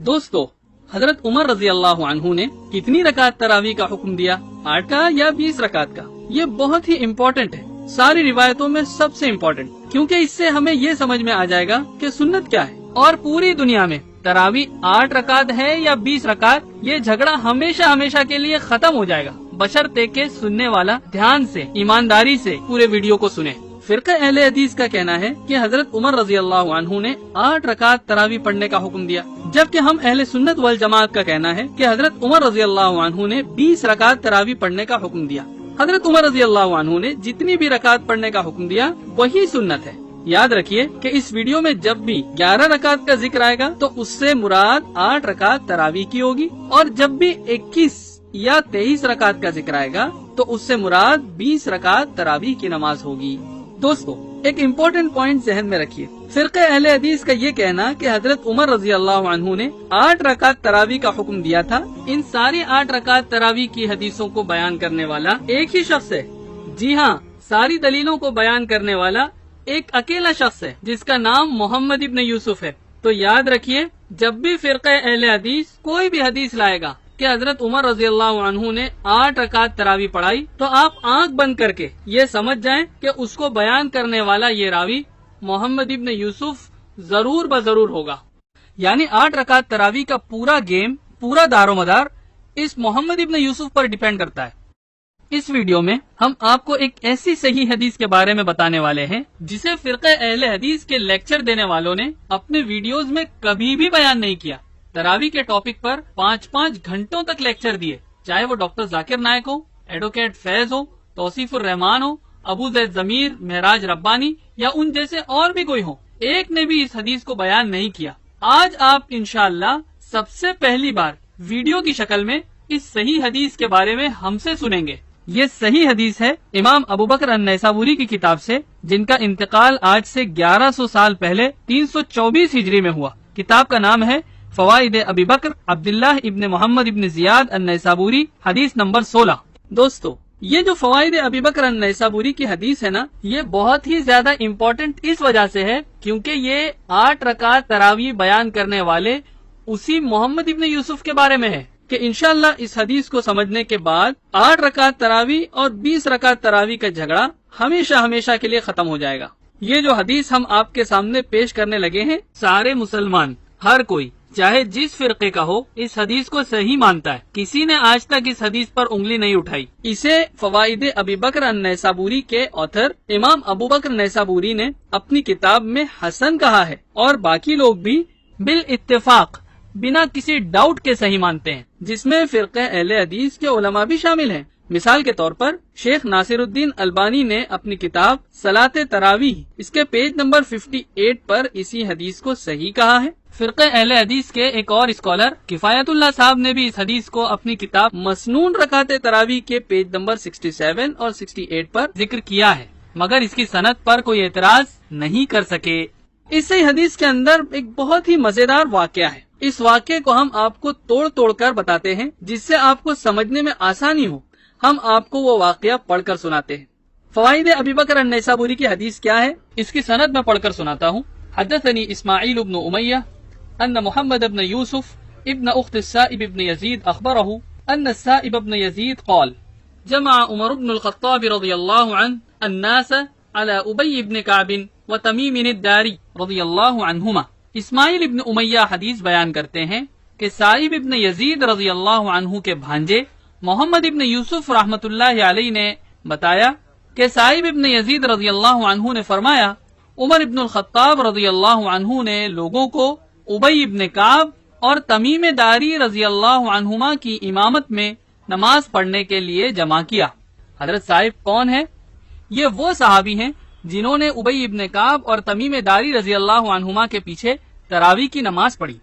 दोस्तों, हजरत उमर रजी अल्लाह अन्हु ने कितनी रकात तरावी का हुक्म दिया, 8 का या 20 रकात का? ये बहुत ही इम्पोर्टेंट है, सारी रिवायतों में सबसे इम्पोर्टेंट, क्योंकि इससे हमें ये समझ में आ जाएगा कि सुन्नत क्या है। और पूरी दुनिया में तरावी 8 रकात है या 20 रकात, ये झगड़ा हमेशा हमेशा के लिए खत्म हो जाएगा, बशर्ते के सुनने वाला ध्यान से, ईमानदारी से पूरे वीडियो को सुने। फिरका अहले हदीस का कहना है कि हजरत उमर रजी अल्लाह अन्हु ने 8 रकात तरावी पढ़ने का हुक्म दिया, जबकि हम अहले सुन्नत वल जमात का कहना है कि हजरत उमर रजी अल्लाह अन्हु ने 20 रकात तरावी पढ़ने का हुक्म दिया। हजरत उमर रजी अल्लाह अन्हु ने जितनी भी रकात पढ़ने का हुक्म दिया वही सुन्नत है। याद रखिए कि इस वीडियो में जब भी 11 रकात का जिक्र आएगा तो उससे मुराद 8 रकात तरावी की होगी, और जब भी 21 या 23 रकात का जिक्र आएगा तो उससे मुराद 20 रकात तरावी की नमाज होगी। दोस्तों, एक इम्पोर्टेंट पॉइंट जहन में रखिए, फिरके अहले हदीस का ये कहना कि हजरत उमर रजी अल्लाह अन्हु ने 8 रकात तरावी का हुक्म दिया था, इन सारी 8 रकात तरावी की हदीसों को बयान करने वाला एक ही शख्स है। जी हाँ, सारी दलीलों को बयान करने वाला एक अकेला शख्स है, जिसका नाम मोहम्मद इब्न यूसुफ है। तो याद रखिए, जब भी फिरके अहले हदीस कोई भी हदीस लाएगा कि हजरत उमर रजी अल्लाह अन्हु ने 8 रकात तरावी पढ़ाई, तो आप आंख बंद करके ये समझ जाएं कि उसको बयान करने वाला ये रावी मोहम्मद इब्न यूसुफ जरूर बजरूर होगा। यानी 8 रकात तरावी का पूरा गेम, पूरा दारोमदार इस मोहम्मद इब्न यूसुफ पर डिपेंड करता है। इस वीडियो में हम आपको एक ऐसी सही हदीस के बारे में बताने वाले हैं जिसे फिरके अहले हदीस के लेक्चर देने वालों ने अपने वीडियोस में कभी भी बयान नहीं किया। तरावी के टॉपिक पर 5-5 घंटों तक लेक्चर दिए, चाहे वो डॉक्टर जाकिर नायक हो, एडवोकेट फैज हो, तौसीफुर रहमान हो, अबू जैद जमीर, महराज रब्बानी या उन जैसे और भी कोई हो, एक ने भी इस हदीस को बयान नहीं किया। आज आप इंशाअल्लाह सबसे पहली बार वीडियो की शक्ल में इस सही हदीस के बारे में हमसे सुनेंगे। ये सही हदीस है इमाम अबू बकर अन-नैसाबुरी की किताब से, जिनका इंतकाल आज से 1100 साल पहले 324 हिजरी में हुआ। किताब का नाम है फवाइद अबी बकर अब्दुल्लाह इब्न मोहम्मद इब्न जियाद अन-नैसाबुरी, हदीस नंबर 16। दोस्तों, ये जो फवाइद अबी बकर अन-नैसाबुरी की हदीस है ना, ये बहुत ही ज्यादा इम्पोर्टेंट इस वजह से है क्योंकि ये 8 रकात तरावी बयान करने वाले उसी मोहम्मद इब्न यूसुफ के बारे में है कि इंशाअल्लाह इस हदीस को समझने के बाद 8 रकात तरावी और 20 रकात तरावी का झगड़ा हमेशा हमेशा के लिए खत्म हो जाएगा। ये जो हदीस हम आपके सामने पेश करने लगे हैं, सारे मुसलमान, हर कोई चाहे जिस फिरके का हो, इस हदीस को सही मानता है। किसी ने आज तक इस हदीस पर उंगली नहीं उठाई। इसे फवाइद अबी बकर अन-नैसाबुरी के ऑथर इमाम अबू बकर नैसाबुरी ने अपनी किताब में हसन कहा है, और बाकी लोग भी बिल इत्तेफाक बिना किसी डाउट के सही मानते हैं, जिसमें फिरके अहले हदीस के उलमा भी शामिल हैं। मिसाल के तौर पर शेख नासिरुद्दीन अलबानी ने अपनी किताब सलाते तरावीह, इसके पेज नंबर 58 पर इसी हदीस को सही कहा है। फिरके अहले हदीस के एक और स्कॉलर किफायतुल्लाह साहब ने भी इस हदीस को अपनी किताब मसनून रकाते तरावी के पेज नंबर 67 और 68 पर जिक्र किया है, मगर इसकी सनद पर कोई एतराज नहीं कर सके। इस सही हदीस के अंदर एक बहुत ही मजेदार वाकया है। इस वाकये को हम आपको तोड़ तोड़ कर बताते हैं, जिससे आपको समझने में आसानी हो। हम आपको वो वाकया पढ़कर सुनाते हैं। फवाइद अबी बकर अन-नैसाबुरी की हदीस क्या है, इसकी सनद में पढ़कर सुनाता हूँ। हदथनी इस्माइल इब्न उमय्या अन्न मुहम्मद इब्न यूसुफ इब्न उख्त साइब इब्न यजीद अखबरहु अन्न साइब इब्न यजीद क़ाल जमा उमर इब्न अल-ख़त्ताब रज़ियल्लाहु अन्हु अन्नास अला उबय इब्न कअब व तमीम अद-दारी रज़ियल्लाहु अन्हुमा। इस्माइल इब्न उमय्या हदीस बयान करते हैं कि साइब इब्न यजीद रज़ियल्लाहु अन्हु के भांजे मोहम्मद इब्न यूसुफ रहमतुल्लाहि अलैहि ने बताया कि साइब इब्न यजीद रज़ियल्लाहु अन्हु ने फरमाया, उमर इब्न अल-ख़त्ताब रज़ियल्लाहु अन्हु ने लोगों को उबय इब्न कअब और तमीम दारी रज़ियल्लाहु अन्हुमा की इमामत में नमाज पढ़ने के लिए जमा किया। हजरत साहिब कौन है? ये वो सहाबी हैं जिन्होंने उबय इब्न कअब और तमीम दारी रज़ियल्लाहु अन्हुमा के पीछे तरावी की नमाज पढ़ी।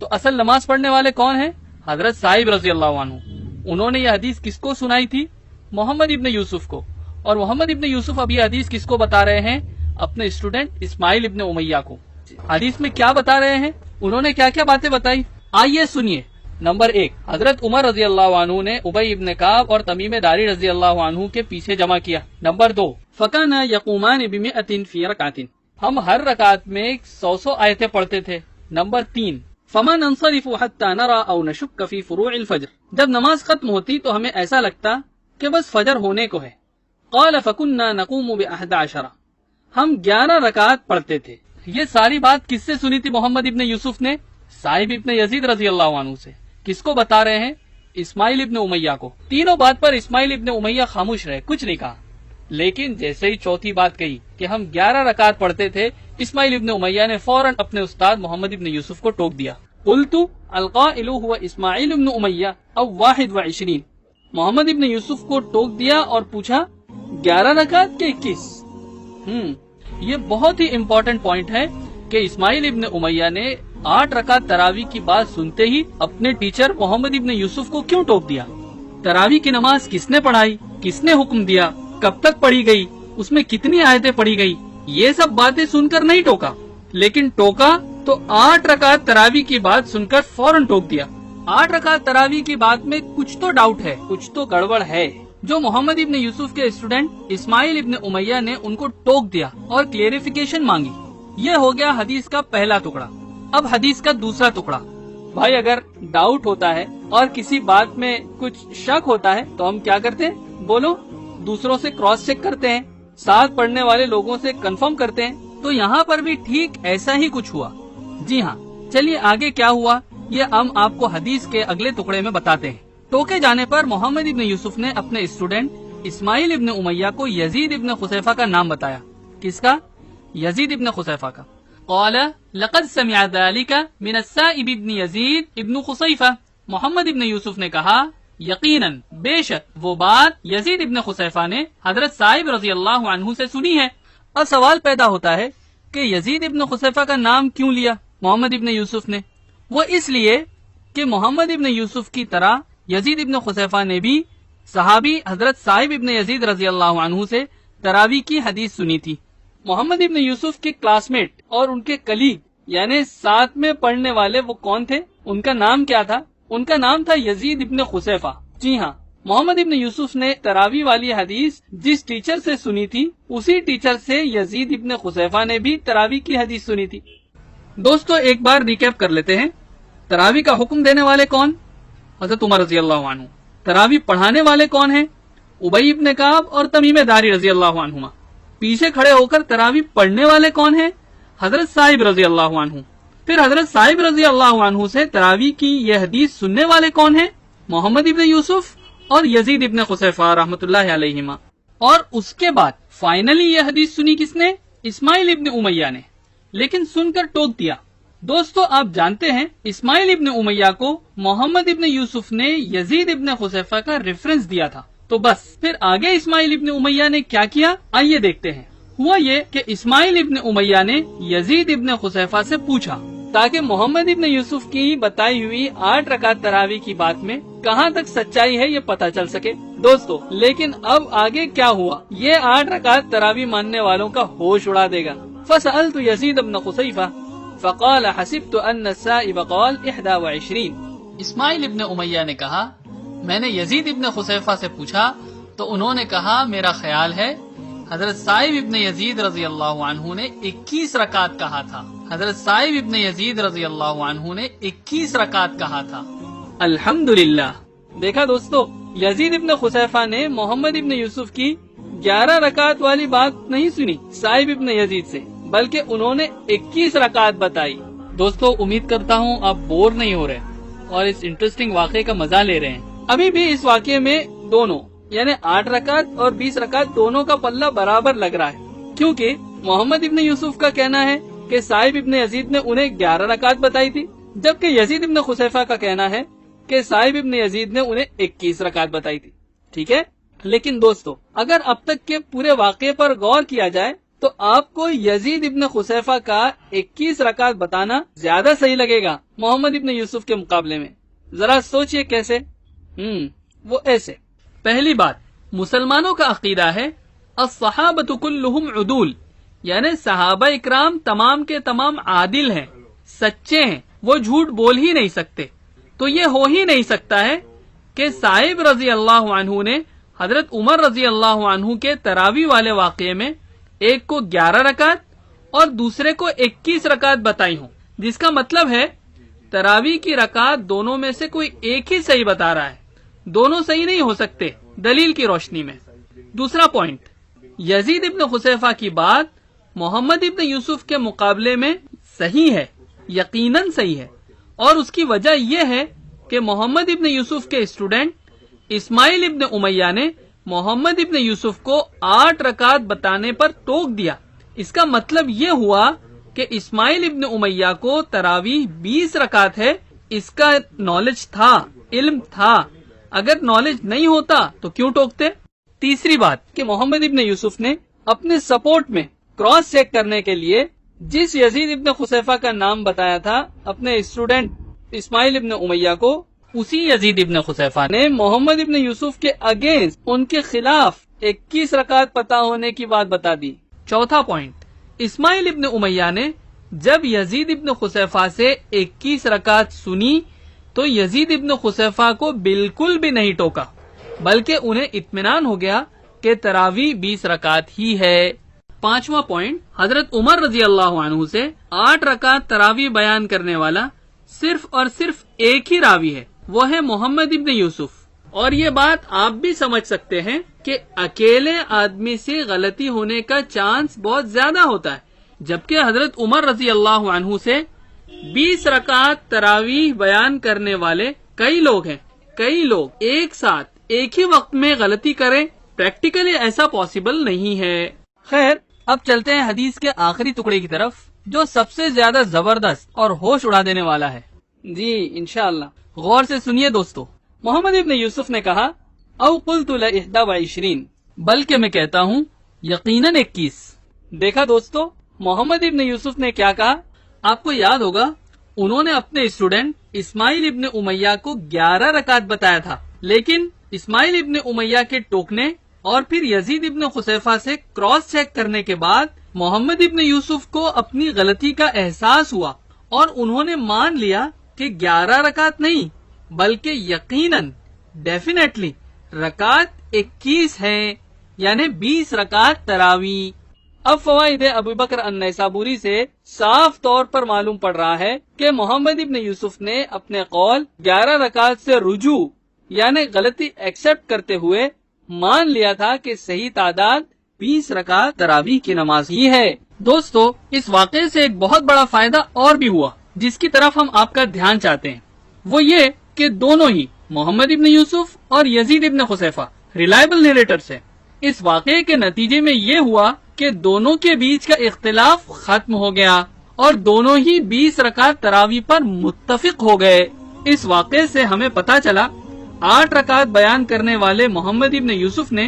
तो असल नमाज पढ़ने वाले कौन है? हजरत साहिब रज़ियल्लाहु अन्हु। उन्होंने ये हदीस किसको सुनाई थी? मोहम्मद इब्न यूसुफ को। और मोहम्मद इब्न यूसुफ अभी हदीस किसको बता रहे हैं? अपने स्टूडेंट इस्माइल इब्न उमय्या को। हदीस में क्या बता रहे हैं? उन्होंने क्या क्या बातें बताई, आइए सुनिए। नंबर 1, हजरत उमर रजी अल्लाह अन्हु ने उबय इब्न कअब और तमीम दारी रजी अल्लाह अन्हु के पीछे जमा किया। नंबर 2, फकाना यक़ूमान बिमिअतिन फी रकातिन, हम हर रकात में 100 आयतें पढ़ते थे। नंबर 3, فما ننصرف حتى نرى او نشك في فروع الفجر. جب نماز ختم ہوتی تو ہمیں ایسا لگتا کہ بس فجر ہونے کو ہے. قال فكنا نقوم ب11. ہم 11 رکعت پڑھتے تھے. یہ ساری بات کس سے سنی تھی محمد ابن یوسف نے؟ صائب ابن یزید رضی اللہ عنہ سے. کس کو بتا رہے ہیں؟ اسماعیل ابن امیہ کو. تینوں بات پر اسماعیل ابن امیہ خاموش رہے، کچھ نہیں کہا. لیکن جیسے ہی چوتھی بات کہی کہ ہم 11 رکعت پڑھتے تھے، اسماعیل ابن امیہ نے فوراً اپنے استاد محمد ابن یوسف کو ٹوک دیا. قلت القائل هو اسماعیل ابن امیہ او 21. محمد ابن یوسف کو ٹوک دیا اور پوچھا 11 رکعت کے 21؟ یہ بہت ہی امپورٹنٹ پوائنٹ ہے کہ اسماعیل ابن امیہ نے 8 رکعت تراویح کی بات سنتے ہی اپنے ٹیچر محمد ابن یوسف کو کیوں ٹوک دیا؟ تراویح کی نماز کس نے پڑھائی؟ کس نے حکم دیا؟ کب تک پڑھی گئی؟ اس میں کتنی آیتیں پڑھی گئی؟ یہ سب باتیں سن کر نہیں ٹوکا، لیکن ٹوکا تو 8 رکعت تراویح کی بات سن کر فوراً ٹوک دیا. 8 رکعت تراویح کی بات میں کچھ تو ڈاؤٹ ہے، کچھ تو گڑبڑ ہے. جو محمد ابن یوسف کے اسٹوڈنٹ اسماعیل ابن امیہ نے ان کو ٹوک دیا اور کلیریفیکیشن مانگی. یہ ہو گیا حدیث کا پہلا ٹکڑا. اب حدیث کا دوسرا ٹکڑا. بھائی اگر ڈاؤٹ ہوتا ہے اور کسی بات میں کچھ شک ہوتا ہے تو ہم کیا کرتے ہیں؟ بولو. دوسروں سے کراس چیک کرتے ہیں، ساتھ پڑھنے والے لوگوں سے کنفرم کرتے ہیں. تو یہاں پر بھی ٹھیک ایسا ہی کچھ ہوا. جی ہاں، چلیے آگے کیا ہوا یہ ہم آپ کو حدیث کے اگلے ٹکڑے میں بتاتے ہیں. ٹوکے جانے پر محمد ابن یوسف نے اپنے اسٹوڈنٹ اسماعیل ابن امیہ کو یزید ابن خصیفہ کا نام بتایا. کس کا؟ یزید ابن خصیفہ کا. قال لقد سمع ذلك من السائب ابن یزید ابن خصیفہ. محمد ابن یوسف نے کہا یقیناً بے شک وہ بات یزید ابن خصیفہ نے حضرت صائب رضی اللہ عنہ سے سنی ہے. اب سوال پیدا ہوتا ہے کہ یزید ابن خصیفہ کا نام کیوں لیا محمد ابن یوسف نے؟ وہ اس لیے کہ محمد ابن یوسف کی طرح یزید ابن خصیفہ نے بھی صحابی حضرت صائب ابن یزید رضی اللہ عنہ سے تراویح کی حدیث سنی تھی. محمد ابن یوسف کے کلاس میٹ اور ان کے کلیگ یعنی ساتھ میں پڑھنے والے وہ کون تھے؟ ان کا نام کیا تھا؟ ان کا نام تھا یزید ابن خصیفہ. جی ہاں، محمد ابن یوسف نے تراویح والی حدیث جس ٹیچر سے سنی تھی اسی ٹیچر سے یزید ابن خصیفہ نے بھی تراویح کی حدیث سنی تھی. دوستو ایک بار ریکیپ کر لیتے ہیں. تراویح کا حکم دینے والے کون؟ حضرت عمر رضی اللہ عنہ. تراویح پڑھانے والے کون ہیں؟ ابی ابن کعب اور تمیم داری رضی اللہ عنہما. پیچھے کھڑے ہو کر تراویح پڑھنے والے کون ہیں؟ حضرت صائب رضی اللہ عنہ. پھر حضرت صائب رضی اللہ عنہ سے تراویح کی یہ حدیث سننے والے کون ہیں؟ محمد ابن یوسف اور یزید ابن خصیفہ رحمۃ اللہ علیہما. اور اس کے بعد فائنلی یہ حدیث سنی کس نے؟ اسماعیل ابن امیہ نے. لیکن سن کر ٹوک دیا. دوستو آپ جانتے ہیں اسماعیل ابن امیہ کو محمد ابن یوسف نے یزید ابن خصیفہ کا ریفرنس دیا تھا. تو بس پھر آگے اسماعیل ابن امیہ نے کیا کیا آئیے دیکھتے ہیں. ہوا یہ کہ اسماعیل ابن امیہ نے یزید ابن خصیفہ سے پوچھا تاکہ محمد ابن یوسف کی بتائی ہوئی 8 رکعت تراویح کی بات میں کہاں تک سچائی ہے یہ پتہ چل سکے. دوستو لیکن اب آگے کیا ہوا یہ 8 رکعت تراویح ماننے والوں کا ہوش اڑا دے گا. فسألت یزید ابن خصیفہ فقال حسبت ان السائب قال 21. اسماعیل ابن امیہ نے کہا میں نے یزید ابن خصیفہ سے پوچھا تو انہوں نے کہا میرا خیال ہے حضرت صائب ابن یزید رضی اللہ عنہ نے 21 رکعت کہا تھا. حضرت صائب ابن یزید رضی اللہ عنہ نے 21 رکعت کہا تھا. الحمدللہ. دیکھا دوستو یزید ابن خصیفہ نے محمد ابن یوسف کی 11 رکعت والی بات نہیں سنی صائب ابن یزید سے بلکہ انہوں نے 21 رکعت بتائی. دوستو امید کرتا ہوں آپ بور نہیں ہو رہے اور اس انٹرسٹنگ واقعے کا مزہ لے رہے ہیں. ابھی بھی اس واقعے میں دونوں یعنی 8 رکعت اور 20 رکعت دونوں کا پلہ برابر لگ رہا ہے کیونکہ محمد ابن یوسف کا کہنا ہے کہ صائب ابن یزید نے انہیں 11 رکعت بتائی تھی جبکہ یزید ابن خصیفہ کا کہنا ہے کہ صائب ابن یزید نے انہیں 21 رکعت بتائی تھی. ٹھیک ہے، لیکن دوستو اگر اب تک کے پورے واقعے پر غور کیا جائے تو آپ کو یزید ابن خصیفہ کا 21 رکعت بتانا زیادہ صحیح لگے گا محمد ابن یوسف کے مقابلے میں. ذرا سوچئے کیسے؟ وہ ایسے. پہلی بات مسلمانوں کا عقیدہ ہے الصحابۃ کلہم عدول یعنی صحابہ اکرام تمام کے تمام عادل ہیں، سچے ہیں، وہ جھوٹ بول ہی نہیں سکتے. تو یہ ہو ہی نہیں سکتا ہے کہ صائب رضی اللہ عنہ نے حضرت عمر رضی اللہ عنہ کے تراویح والے واقعے میں ایک کو 11 رکعت اور دوسرے کو 21 رکعت بتائی ہوں، جس کا مطلب ہے तरावी की रकात दोनों में से कोई एक ही सही बता रहा है, दोनों सही नहीं हो सकते दलील की रोशनी में। दूसरा पॉइंट, यजीद इब्न खुसैफा की बात मोहम्मद इब्न यूसुफ के मुकाबले में सही है, यकीनन सही है, और उसकी वजह यह है कि मोहम्मद इब्न यूसुफ के स्टूडेंट इस्माइल इब्न उमैया ने मोहम्मद इब्न यूसुफ को 8 रकात बताने पर टोक दिया। इसका मतलब ये हुआ कि इस्माइल इब्न उमैया को तरावीह 20 रकात है, इसका नॉलेज था, इल्म था। अगर नॉलेज नहीं होता तो क्यों टोकते। तीसरी बात कि मोहम्मद इब्न यूसुफ ने अपने सपोर्ट में क्रॉस चेक करने के लिए जिस यजीद इब्न खुसैफा का नाम बताया था अपने स्टूडेंट इस्माइल इब्न उमैया को, उसी यजीद इब्न खुसैफा ने मोहम्मद इब्न यूसुफ के अगेंस्ट उनके खिलाफ 21 रकात पता होने की बात बता दी। चौथा पॉइंट, इस्माइल इब्न उमैया ने जब यजीद इब्न खुसैफा से 21 रकात सुनी तो यजीद इब्न खुसैफा को बिल्कुल भी नहीं टोका, बल्कि उन्हें इत्मीनान हो गया कि तरावी 20 रकात ही है। पांचवा पॉइंट, हजरत उमर रजी अल्लाह अन्हु से 8 रकात तरावी बयान करने वाला सिर्फ और सिर्फ एक ही रावी है, वो है मोहम्मद इब्न यूसुफ। और ये बात आप भी समझ सकते हैं कि अकेले आदमी से गलती होने का चांस बहुत ज्यादा होता है, जबकि हजरत उमर रजी अल्लाह अन्हु से 20 रकात तरावीह बयान करने वाले कई लोग हैं। कई लोग एक साथ एक ही वक्त में गलती करें, प्रैक्टिकली ऐसा पॉसिबल नहीं है। खैर, अब चलते हैं हदीस के आखिरी टुकड़े की तरफ, जो सबसे ज्यादा जबरदस्त और होश उड़ा देने वाला है। जी इंशाअल्लाह, गौर से सुनिए दोस्तों। मोहम्मद इब्न यूसुफ ने कहा, औ कुल्तु ल 21, बल्कि मैं कहता हूँ यकीनन 21। देखा दोस्तों, मोहम्मद इब्न यूसुफ ने क्या कहा। आपको याद होगा, उन्होंने अपने स्टूडेंट इस्माइल इब्न उमैया को 11 रकात बताया था, लेकिन इस्माइल इब्न उमैया के टोकने और फिर यजीद इब्न खुसैफा से क्रॉस चेक करने के बाद मोहम्मद इब्न यूसुफ को अपनी गलती का एहसास हुआ और उन्होंने मान लिया कि 11 रकात नहीं बल्कि यकीनन डेफिनेटली रकात 21 है, यानी 20 रकात तरावी। अब फवाइद अबू बकर अन्नैसाबुरी से साफ तौर पर मालूम पड़ रहा है कि मोहम्मद इब्न यूसुफ ने अपने कौल 11 रकात से रुजू यानी गलती एक्सेप्ट करते हुए मान लिया था कि सही तादाद 20 रकात तरावी की नमाज ही है। दोस्तों, इस वाक़े से एक बहुत बड़ा फायदा और भी हुआ, जिसकी तरफ हम आपका ध्यान चाहते हैं। वो ये कि दोनों ही मोहम्मद इब्न यूसुफ और यजीद इब्न खुसैफा रिलायबल नरेटर्स हैं। इस वाक़े के नतीजे में ये हुआ कि दोनों के बीच का इख्तिलाफ खत्म हो गया और दोनों ही 20 रकात तरावी पर मुत्तफिक हो गए। इस वाक़े से हमें पता चला 8 रकात बयान करने वाले मोहम्मद इब्न यूसुफ ने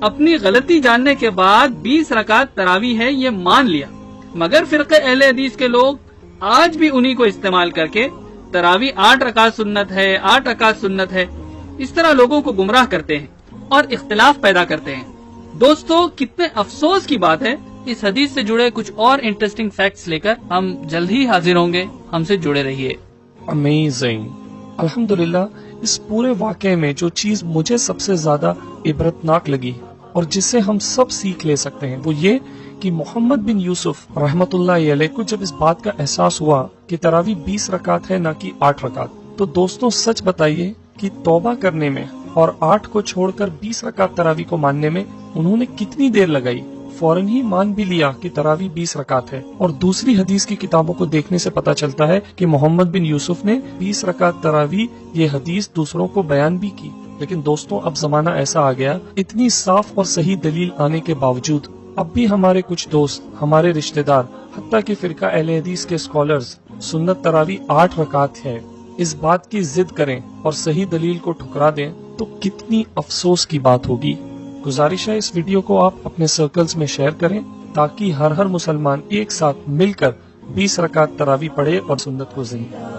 अपनी गलती जानने के बाद 20 रकात तरावी है ये मान लिया, मगर फिरक़े अहले हदीस के लोग आज भी उन्हीं को इस्तेमाल करके तरावी 8 रकात सुन्नत है, 8 रकात सुन्नत है, इस तरह लोगों को गुमराह करते हैं और इख्तिलाफ पैदा करते हैं। दोस्तों, कितने अफसोस की बात है। इस हदीस से जुड़े कुछ और इंटरेस्टिंग फैक्ट्स लेकर हम जल्द ही हाजिर होंगे, हमसे जुड़े रहिए। अमेजिंग, अल्हम्दुलिल्लाह। इस पूरे वाक़े में जो चीज मुझे सबसे ज्यादा इबरतनाक लगी और जिससे हम सब सीख ले सकते हैं वो ये कि मोहम्मद बिन यूसुफ रहमतुल्लाह अलैह को जब इस बात का एहसास हुआ कि तरावी 20 रकात है न कि 8 रकात, तो दोस्तों सच बताइए कि तौबा करने में और 8 को छोड़कर 20 रकात तरावी को मानने में उन्होंने कितनी देर लगाई। फौरन ही मान भी लिया कि तरावी 20 रकात है। और दूसरी हदीस की किताबों को देखने से पता चलता है कि मोहम्मद बिन यूसुफ ने 20 रकात तरावी ये हदीस दूसरों को बयान भी की। लेकिन दोस्तों, अब जमाना ऐसा आ गया, इतनी साफ और सही दलील आने के बावजूद अब भी हमारे कुछ दोस्त, हमारे रिश्तेदार, हत्ता कि फिरका अहले हदीस के स्कॉलर्स सुन्नत तरावी 8 रकात है इस बात की जिद करें और सही दलील को ठुकरा दें, तो कितनी अफसोस की बात होगी। गुजारिश है इस वीडियो को आप अपने सर्कल्स में शेयर करें ताकि हर मुसलमान एक साथ मिलकर 20 रकात तरावी पढ़े और सुन्नत को जिंदा